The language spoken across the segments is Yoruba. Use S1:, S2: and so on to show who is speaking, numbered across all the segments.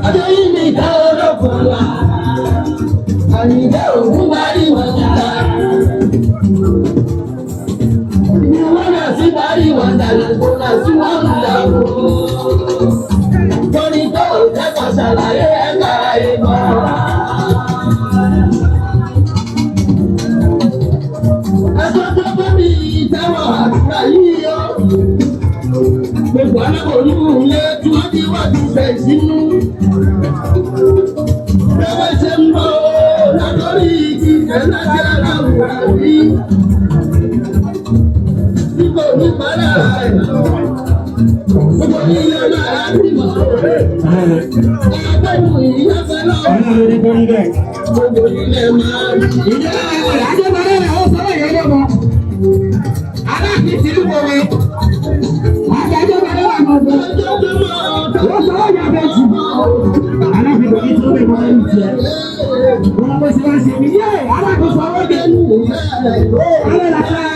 S1: Adéyìnbí ká olókùn wa, àyìnbá ògún bá rí wọn níta. Ìwọ́n náà sí bá rí wọn dàlùkù náà sí wọ́n ń dàgbò. Torí tó ò tẹ́kọ̀ọ́ ṣàlàyé ẹ̀ka ìmọ̀. Ẹjọ́ tó bá mi ìtẹ́wọ̀ àdúrà yìí yọ. Gbogbo aláboyún ilé tí wọ́n ti wá ju fẹ̀ sínú. Bẹ́ẹ̀ ṣe ń bọ̀ lọ́dọ́rí ti ẹ̀lájẹ́ aláwọ̀ rí. Nígbà òní padà rẹ̀ gbogbo ilé náà ti mọ̀. Ẹgbẹ́ ìwé ìyáfẹ́ náà. Gbogbo ilé máa ń. Ìjọba àjọyọ̀ rẹ̀ ó sọ̀rọ̀ yẹn lọ́mọ. Aláàfin ti dúpọ̀ mi. Adájọ́ bá wà mọ̀ bọ̀. Wọ́n sọ ọ́ yà bẹ́ẹ̀ jù. Aláàfin kò ní tó bẹ̀ mọ́ ní tiẹ̀. Wọ́n bó ṣe wá ṣe mí. Yé aláàfin sọ ọ́ dé. Alẹ́ la fẹ́.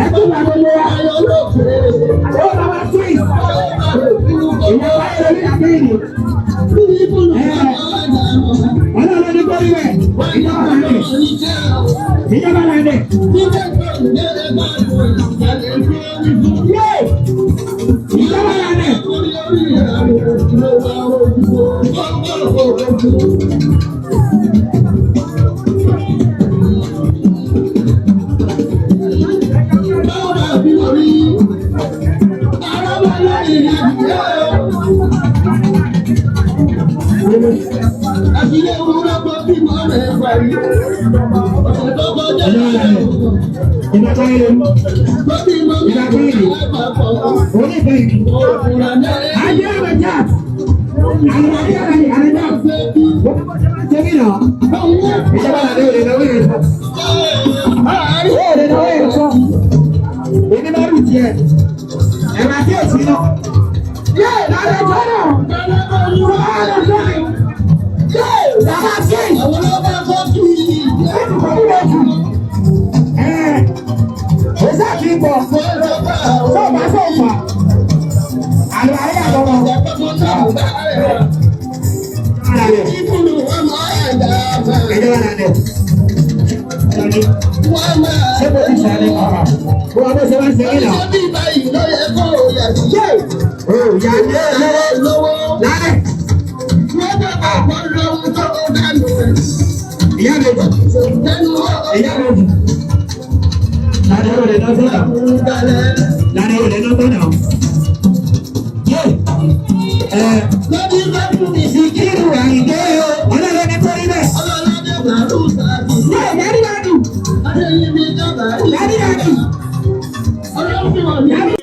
S1: Ẹ tún bá gbogbo wa. Ó bá wa tún ìsọ̀. Ìyá wa yẹ lórí àbẹ́yìn. Ọlọ́run ní kórìí rẹ̀. Ìjọba là ń dẹ̀. Ìjọba là ń dẹ̀. Ìjọba là ń dẹ̀.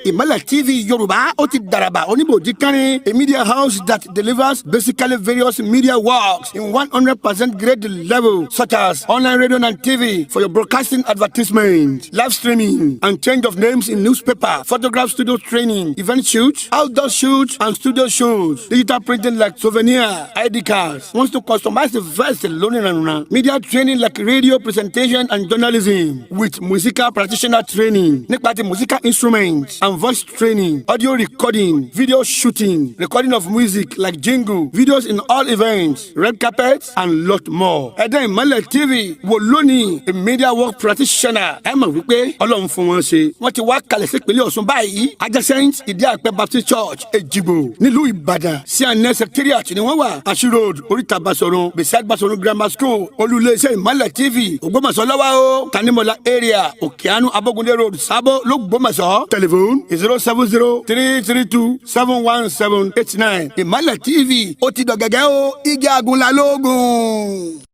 S2: Ìmọ́lẹ̀ TV Yorùbá ó ti dàràbà oníbòjì kánrin, a media house that delivers basically various media works in 100% grade level, such as online radio and TV for your broadcasting advertisement, live streaming, and change of names in newspaper, photograph studio training, event shoots, outdoor shoots, and studio shows, digital printing like souvenir, ID cards. Wants to customize the vest alone, media training like radio presentation and journalism with musical practitioner training, nípa musical instruments and voice training, audio recording, video shooting, recording of music like jingle, videos in all events, red carpets, and lot more. Ẹ̀dá Ìmọ́lẹ̀ TV wò lónìí, a media work practitioner. Ẹ mọ̀ wípé Ọlọ́run fún wọn ṣe. Wọ́n ti wá kalẹ̀ sí ìpínlẹ̀ Ọ̀ṣun báyìí. Adjacent Ìdí Àpẹ́ Baptist Church, Èjìgbò, nílùú Ìbàdàn. CNS Secretariat ni wọ́n wà. Ashi Road, Oríta Basọ̀run, beside Basọ̀run Grammar School, olú-ilé-iṣẹ́ Ìmọ́lẹ̀ TV, Ògbómọ̀ṣọ́ lọ́wọ́ o. Tanimola area, Òkèánú Abógundé Road, Sábó, l'Ógbómọ̀ṣọ́. Telephone 070-332-71789. Ìmọ́lẹ̀ TV ó ti dọ̀gẹ̀gẹ̀ o, igi àgùnlá lóògùn.